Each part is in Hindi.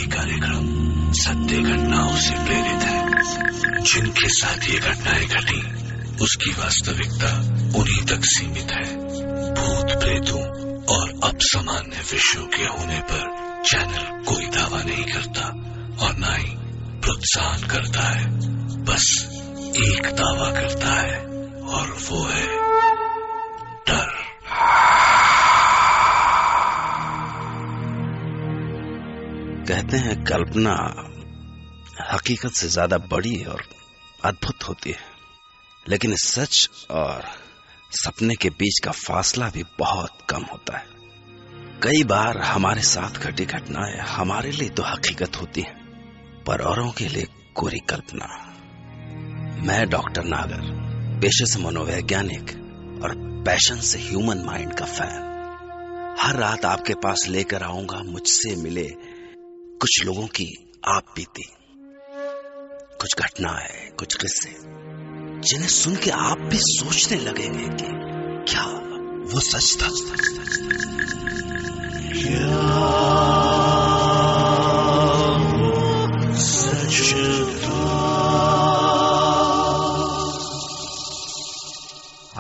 सभी कार्यक्रम सत्य घटनाओं से प्रेरित है। जिनके साथ ये घटनाएं घटी उसकी वास्तविकता उन्हीं तक सीमित है। भूत प्रेतों और अपसामान्य विषयों के होने पर चैनल कोई दावा नहीं करता और न ही प्रोत्साहन करता है। बस एक दावा करता है और वो है डर। कहते हैं कल्पना हकीकत से ज्यादा बड़ी और अद्भुत होती है, लेकिन सच और सपने के बीच का फासला भी बहुत कम होता है। कई बार हमारे साथ घटी घटनाएं हमारे लिए तो हकीकत होती हैं, पर औरों के लिए कोरी कल्पना। मैं डॉक्टर नागर, पेशे से मनोवैज्ञानिक और पैशन से ह्यूमन माइंड का फैन, हर रात आपके पास लेकर आऊंगा मुझसे मिले कुछ लोगों की आप बीती, कुछ घटनाएं, कुछ किस्से जिन्हें सुन के आप भी सोचने लगेंगे कि क्या वो सच था। क्या वो सच था?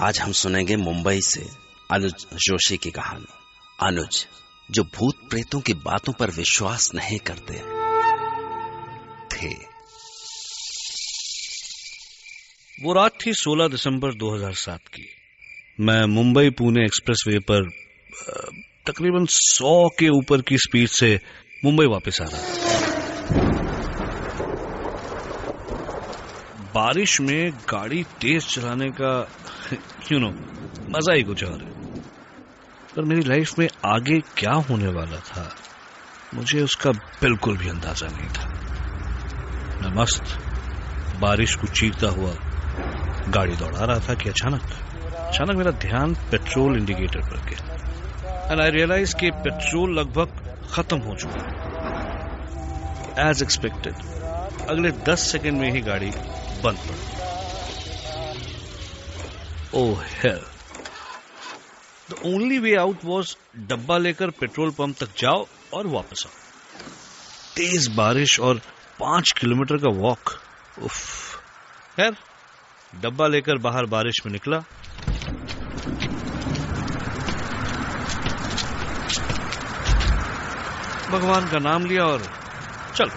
आज हम सुनेंगे मुंबई से अनुज जोशी की कहानी। अनुज, जो भूत प्रेतों की बातों पर विश्वास नहीं करते थे। वो रात थी 16 दिसंबर 2007 की। मैं मुंबई पुणे एक्सप्रेसवे पर तकरीबन 100 के ऊपर की स्पीड से मुंबई वापस आ रहा था। बारिश में गाड़ी तेज चलाने का मजा ही कुछ और है। पर मेरी लाइफ में आगे क्या होने वाला था मुझे उसका बिल्कुल भी अंदाजा नहीं था। मैं मस्त बारिश को चीरता हुआ गाड़ी दौड़ा रहा था कि अचानक मेरा ध्यान पेट्रोल इंडिकेटर पर गया एंड आई रियलाइज कि पेट्रोल लगभग खत्म हो चुका है। एज एक्सपेक्टेड अगले 10 सेकंड में ही गाड़ी बंद पड़ गई। Oh hell, the only way out was डब्बा लेकर पेट्रोल पंप तक जाओ और वापस आओ। तेज बारिश और 5 किलोमीटर का वॉक। उफ। खैर, डब्बा लेकर बाहर बारिश में निकला। भगवान का नाम लिया और चल।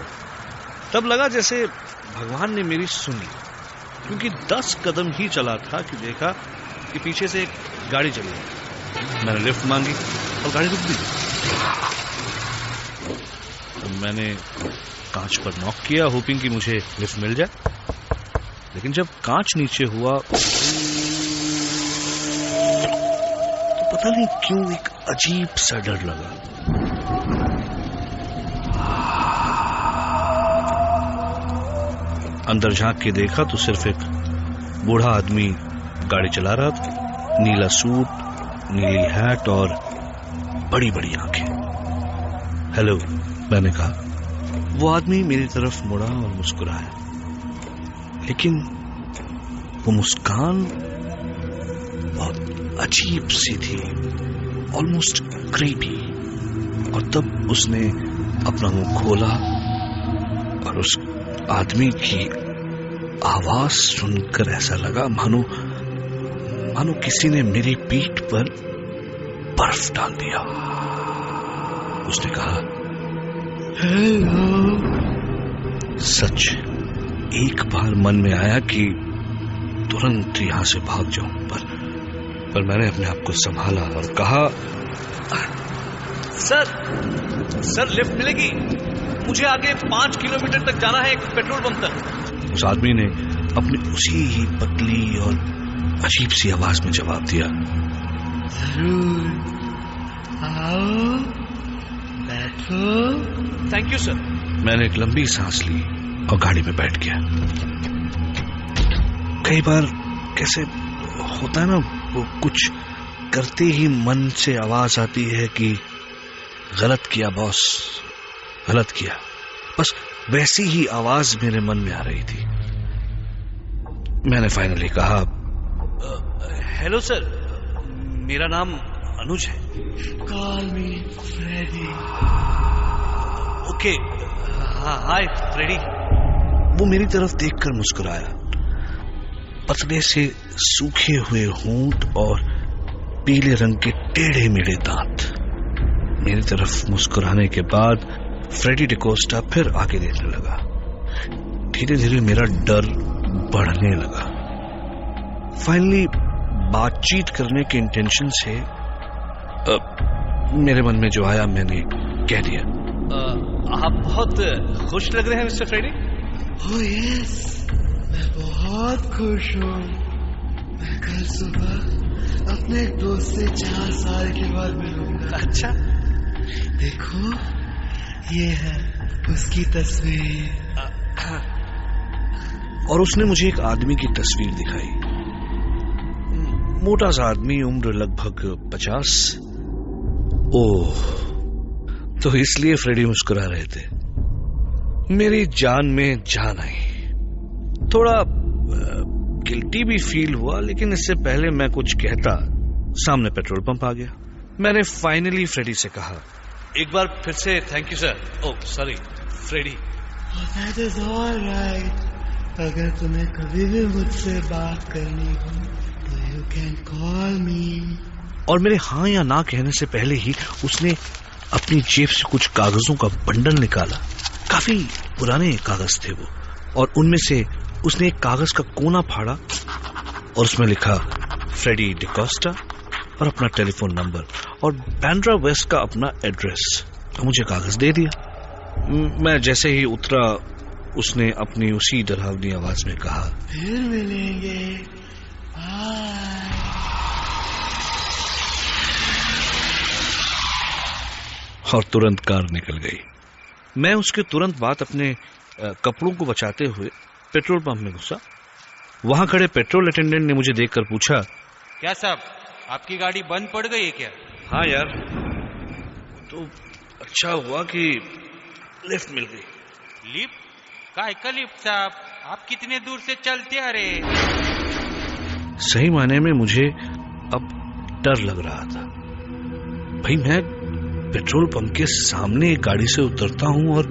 तब लगा जैसे भगवान ने मेरी सुनी, क्योंकि 10 कदम ही चला था कि देखा कि पीछे से एक गाड़ी चली गई। मैंने लिफ्ट मांगी और गाड़ी रुक गई। तो मैंने कांच पर नॉक किया, होपिंग कि मुझे लिफ्ट मिल जाए। लेकिन जब कांच नीचे हुआ तो पता नहीं क्यों एक अजीब सा डर लगा। अंदर झांक के देखा तो सिर्फ एक बूढ़ा आदमी गाड़ी चला रहा था। नीला सूट, नीली हैट और बड़ी बड़ी आंखें। हेलो, मैंने कहा। वो आदमी मेरी तरफ मुड़ा और मुस्कुराया, लेकिन वो मुस्कान बहुत अजीब सी थी, ऑलमोस्ट क्रीपी। और तब उसने अपना मुंह खोला और उस आदमी की आवाज सुनकर ऐसा लगा मानो किसी ने मेरी पीठ पर बर्फ डाल दिया। उसने कहा, हेलो। सच, एक बार मन में आया कि तुरंत यहां से भाग जाऊं, पर मैंने अपने आप को संभाला और कहा, सर लिफ्ट मिलेगी? मुझे आगे 5 किलोमीटर तक जाना है, पेट्रोल पंप तक। उस आदमी ने अपनी उसी ही पतली और अजीब सी आवाज में जवाब दिया, आओ बैठो। Thank you sir. मैंने एक लंबी सांस ली और गाड़ी में बैठ गया। कई बार कैसे होता है ना, वो कुछ करते ही मन से आवाज आती है कि गलत किया बॉस, गलत किया। बस वैसी ही आवाज मेरे मन में आ रही थी। मैंने फाइनली कहा, हेलो सर, मेरा नाम अनुज है। Call me Freddy. Okay, hi Freddy. वो मेरी तरफ देखकर मुस्कुराया। पतले से सूखे हुए होंठ और पीले रंग के टेढ़े मेढ़े दांत। मेरी तरफ मुस्कुराने के बाद फ्रेडी डिकोस्टा फिर आगे देखने लगा। धीरे धीरे मेरा डर बढ़ने लगा। फाइनली बातचीत करने के इंटेंशन से मेरे मन में जो आया मैंने कह दिया, आप बहुत खुश लग रहे हैं मिस्टर फ्रेडी। ओह यस, मैं बहुत खुश हूँ। मैं कल सुबह अपने एक दोस्त से 4 साल के बाद मिलूंगा। अच्छा, देखो ये है उसकी तस्वीर। और उसने मुझे एक आदमी की तस्वीर दिखाई। मोटा सा आदमी, उम्र लगभग 50। ओह, तो इसलिए फ्रेडी मुस्कुरा रहे थे। मेरी जान में जान आई। थोड़ा गिल्टी भी फील हुआ, लेकिन इससे पहले मैं कुछ कहता सामने पेट्रोल पंप आ गया। मैंने फाइनली फ्रेडी से कहा, एक बार फिर से thank you sir. Oh sorry Freddy. That is all right. अगर तुम्हें कभी भी मुझसे बात करनी हो तो you can call me. और मेरे हाँ या ना कहने से पहले ही उसने अपनी जेब से कुछ कागजों का बंडल निकाला। काफी पुराने कागज थे वो, और उनमें से उसने एक कागज का कोना फाड़ा और उसमें लिखा फ्रेडी डिकोस्टा और अपना टेलीफोन नंबर और बैंड्रा वेस्ट का अपना एड्रेस। मुझे कागज दे दिया। मैं जैसे ही उतरा उसने अपनी उसी डरावनी आवाज में कहा, फिर मिलेंगे, बाय। और तुरंत कार निकल गई। मैं उसके तुरंत बाद अपने कपड़ों को बचाते हुए पेट्रोल पंप में घुसा। वहां खड़े पेट्रोल अटेंडेंट ने मुझे देखकर पूछा, क्या साहब आपकी गाड़ी बंद पड़ गई है क्या? हाँ यार, तो अच्छा हुआ कि लिफ्ट मिल गई। लिफ्ट? काय का लिफ्ट साहब? आप कितने दूर से चलते आ रहे? सही मायने में मुझे अब डर लग रहा था। भाई मैं पेट्रोल पंप के सामने एक गाड़ी से उतरता हूं और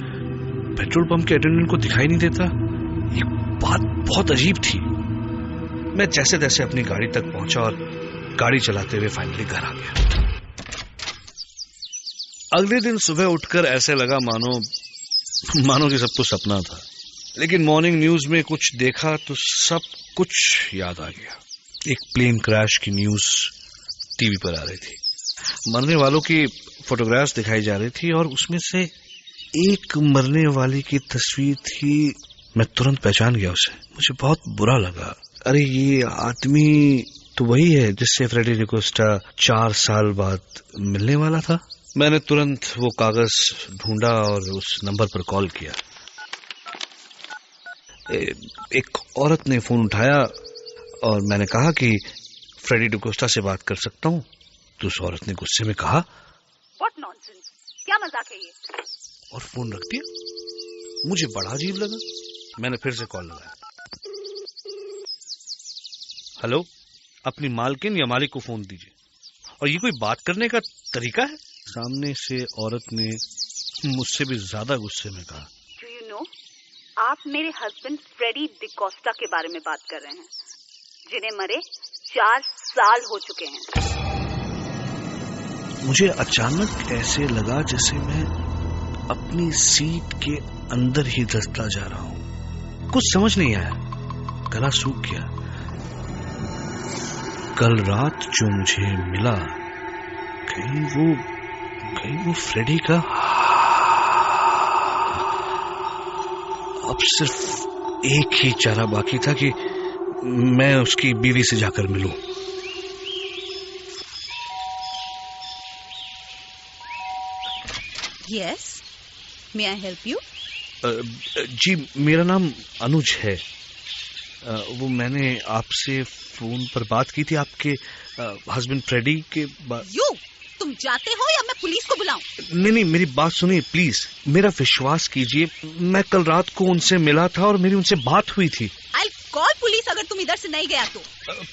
पेट्रोल पंप के अटेंडेंट को दिखाई नहीं देता। ये बात बहुत अजीब थी। मैं जैसे तैसे अपनी गाड़ी तक पहुंचा और गाड़ी चलाते हुए फाइनली घर आ गया। अगले दिन सुबह उठकर ऐसे लगा मानो कि सब कुछ सपना था। लेकिन मॉर्निंग न्यूज में कुछ देखा तो सब कुछ याद आ गया। एक प्लेन क्रैश की न्यूज टीवी पर आ रही थी। मरने वालों की फोटोग्राफ्स दिखाई जा रही थी और उसमें से एक मरने वाली की तस्वीर थी। मैं तुरंत पहचान गया उसे। मुझे बहुत बुरा लगा। अरे ये आदमी तो वही है जिससे फ्रेडी डिकोस्टा 4 साल बाद मिलने वाला था। मैंने तुरंत वो कागज ढूंढा और उस नंबर पर कॉल किया। एक औरत ने फोन उठाया और मैंने कहा कि फ्रेडी डिकोस्टा से बात कर सकता हूँ। तो उस औरत ने गुस्से में कहा, What nonsense? क्या मजाक है ये? और फोन रख दिया। मुझे बड़ा अजीब लगा। मैंने फिर से कॉल लगाया। हेलो, अपनी मालकिन या मालिक को फोन दीजिए। और ये कोई बात करने का तरीका है? सामने से औरत ने मुझसे भी ज्यादा गुस्से में कहा, Do you know? आप मेरे हस्बैंड फ्रेडी डिकोस्टा के बारे में बात कर रहे हैं, जिन्हें मरे 4 साल हो चुके हैं। मुझे अचानक ऐसे लगा जैसे मैं अपनी सीट के अंदर ही धंसता जा रहा हूं। कुछ समझ नहीं आया। गला सूख गया। कल रात जो मुझे मिला, कहीं वो फ्रेडी का। अब सिर्फ एक ही चारा बाकी था कि मैं उसकी बीवी से जाकर मिलूं। Yes, may I help you? जी, मेरा नाम अनुज है। वो मैंने आपसे फोन पर बात की थी आपके हस्बैंड फ्रेडी के You, तुम जाते हो या मैं पुलिस को बुलाऊं? नहीं, मेरी बात सुनिए प्लीज। मेरा विश्वास कीजिए, मैं कल रात को उनसे मिला था और मेरी उनसे बात हुई थी। I'll call पुलिस अगर तुम इधर से नहीं गया तो।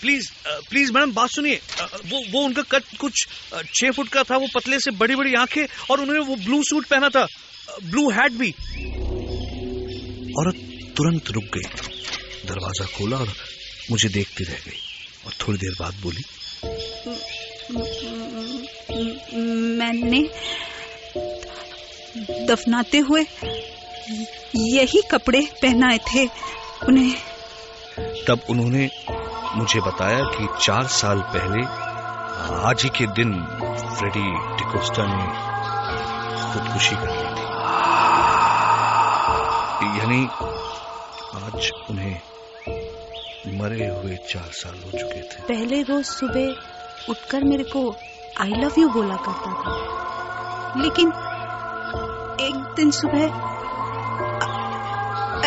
प्लीज मैडम बात सुनिए। वो उनका कद कुछ 6 फुट का था। वो पतले से बड़ी बड़ी आंखें और उन्होंने वो ब्लू सूट पहना था, ब्लू हैट भी। औरत तुरंत रुक गई, दरवाजा खोला और मुझे देखती रह गई और थोड़ी देर बाद बोली, मैंने दफनाते हुए यही कपड़े पहनाए थे उन्हें। तब उन्होंने मुझे बताया कि 4 साल पहले आज ही के दिन फ्रेडी डिकोस्टा ने खुदकुशी कर ली थी। यानी आज उन्हें मरे हुए 4 साल हो चुके थे। पहले रोज सुबह उठकर मेरे को आई लव यू बोला करता था, लेकिन एक दिन सुबह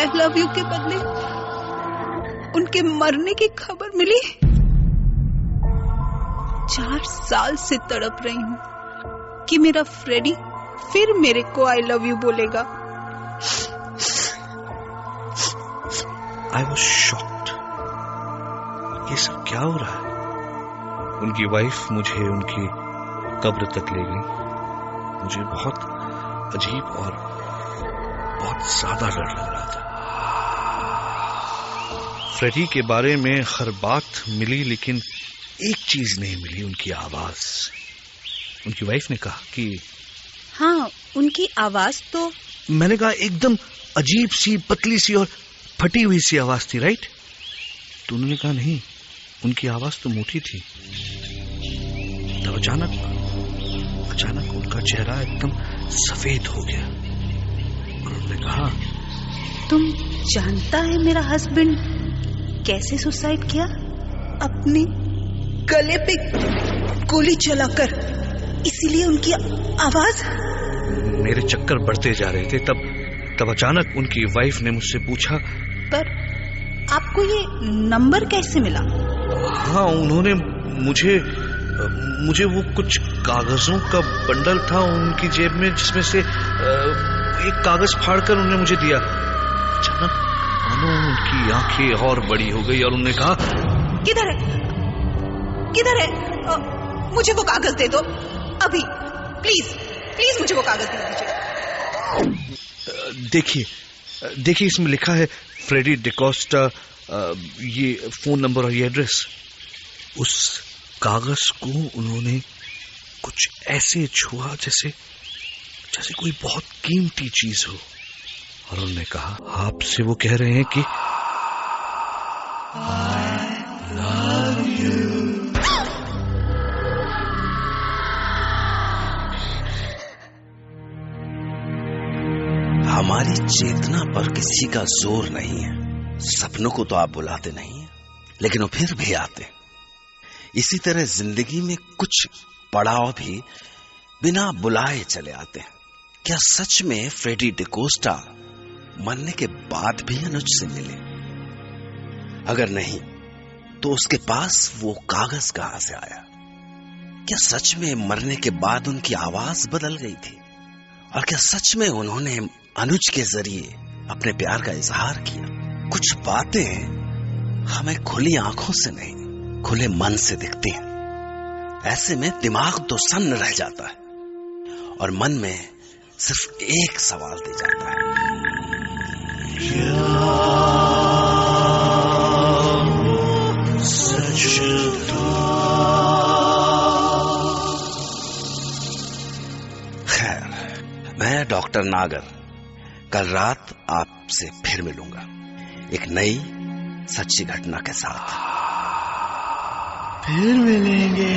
आई लव यू के बदले उनके मरने की खबर मिली। 4 साल से तड़प रही हूँ कि मेरा फ्रेडी फिर मेरे को आई लव यू बोलेगा। I was shocked। ये सब क्या हो रहा है? उनकी वाइफ मुझे उनकी कब्र तक ले गई। मुझे बहुत अजीब और बहुत ज्यादा डर लग रहा था। फ्रेडी के बारे में हर बात मिली, लेकिन एक चीज नहीं मिली, उनकी आवाज। उनकी वाइफ ने कहा कि हाँ, उनकी आवाज तो, मैंने कहा एकदम अजीब सी, पतली सी और फटी हुई सी आवाज थी, राइट? तो उन्होंने कहा नहीं, उनकी आवाज तो मोटी थी। तब अचानक उनका चेहरा एकदम सफेद हो गया और उन्होंने कहा, तुम जानता है मेरा हस्बैंड कैसे सुसाइड किया? अपने गले पे गोली चलाकर। इसीलिए उनकी आवाज। मेरे चक्कर बढ़ते जा रहे थे। तब अचानक उनकी वाइफ ने मुझसे पूछा, पर आपको ये नंबर कैसे मिला? हाँ, उन्होंने मुझे वो कुछ कागजों का बंडल था उनकी जेब में, जिसमें से एक कागज फाड़कर उन्होंने मुझे दिया। अचानक मानो उनकी आंखें और बड़ी हो गई और उन्होंने कहा, किधर है? मुझे वो कागज दे दो अभी, प्लीज मुझे वो कागज दे दीजिए। देखिए इसमें लिखा है फ्रेडी डिकोस्टा, ये फोन नंबर और ये एड्रेस। उस कागज को उन्होंने कुछ ऐसे छुआ जैसे कोई बहुत कीमती चीज हो, और उन्होंने कहा, आपसे वो कह रहे हैं कि I love you। हमारी चेतना पर किसी का जोर नहीं है। सपनों को तो आप बुलाते नहीं हैं, लेकिन वो फिर भी आते। इसी तरह जिंदगी में कुछ पड़ाव भी बिना बुलाए चले आते हैं। क्या सच में फ्रेडी डिकोस्टा मरने के बाद भी अनुज से मिले? अगर नहीं, तो उसके पास वो कागज कहां से आया? क्या सच में मरने के बाद उनकी आवाज बदल गई थी? और क्या सच में उन्होंने अनुज के जरिए अपने प्यार का इजहार किया? कुछ बातें हमें खुली आंखों से नहीं, खुले मन से दिखती हैं। ऐसे में दिमाग तो सन्न रह जाता है और मन में सिर्फ एक सवाल दे जाता है, खैर, मैं डॉक्टर नागर कल रात आपसे फिर मिलूंगा एक नई सच्ची घटना के साथ। फिर मिलेंगे।